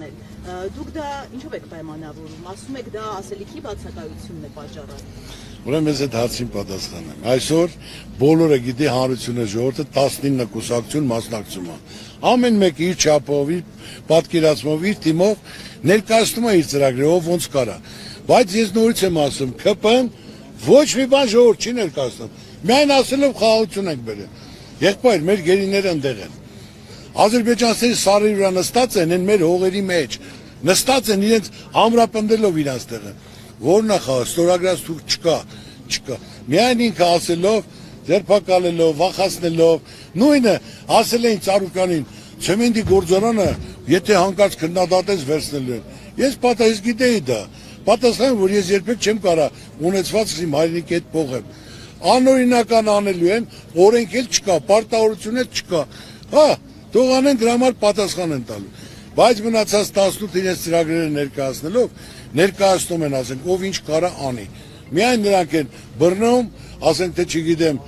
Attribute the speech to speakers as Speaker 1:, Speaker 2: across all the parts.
Speaker 1: անել։ Դուք դա ինչով եք պայմանավորում, ասում եք դա ասելիքի բացակայությունն է պատճառը։
Speaker 2: Ուրեմն ես այդ հարցին պատասխանեմ։ Այսօր բոլորը գիտի հանրությունը ժողովուրդը 19 կուսակցություն մասնակցում է։ Ամեն մեկը իր չափով, իր պատկերացմով, իր թիմով ներկայացնում է իր ծրագրերով ոնց կարա։ Բայց ես նորից եմ ասում, ԿՊ-ն ոչ մի բան ժողովուրդ չի ներկայացնում։ Միայն ասելով խաղաղություն ենք բերել։ Եղբայր, մեր գերիները ընդեղ են։ Ադրբեջանցիների սարերի վրա նստած են մեր հողերի մեջ, նստած են իրենց ամրապնդելով իրենց տեղը։ Որն է խաղը, ստորագրած թուղթ չկա։ Միայն ինքը ասելով, ձերբակալելով, վախացնելով, նույնը ասել էին Ծառուկյանին, ցեմենտի գործարանը, եթե հանկարծ քննադատես վերցնելու են։ Ես պատահից գիտեի դա, պատասխան, որ ես երբեք չեմ կարող ունեցվածքս իմ հայրենիքի հետ փոխեմ։ Անօրինական անելու են, օրենք էլ չկա, պարտավորություն էլ չկա։ Հա, թող անեն դրա համար պատասխան են տալու։ Բայց մնացած 18 իրենց ծրագրերը ներկայացնելով, ներկայացնում են, ասենք, ով ինչ կարա անի։ Միայն նրանք են բռնում, ասենք, թե չգիտեմ,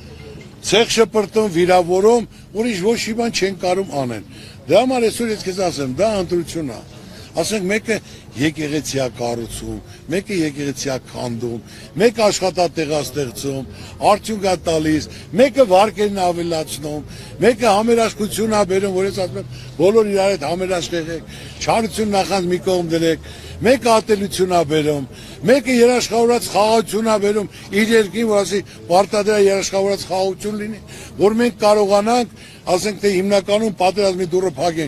Speaker 2: ցեղ շպրտում, վիրավորում, ուրիշ ոչ մի բան չեն կարող անեն։ Դրա համար այսօր ես քեզ ասեմ, դա ընտրություն է։ Ասենք մեկը եկեղեցիա կառուցում, մեկը եկեղեցիա քանդում, մեկը աշխատատեղա ստեղծում, արդյունք է տալիս, մեկը վարկերն ավելացնում, մեկը համերաշխություն է բերում, որ ես ասում եմ, բոլոր իրար հետ համերաշխ եղեք, չարություն նախանց մի կողմ դրեք, մեկը ատելություն է բերում, մեկը երաշխավորած խաղաղություն է բերում իր երկրին, որ ասի պարտադիր երաշխավորած խաղաղություն լինի, որ մենք կարողանանք, ասենք թե հիմնականում պատերազմի դուռը փակենք։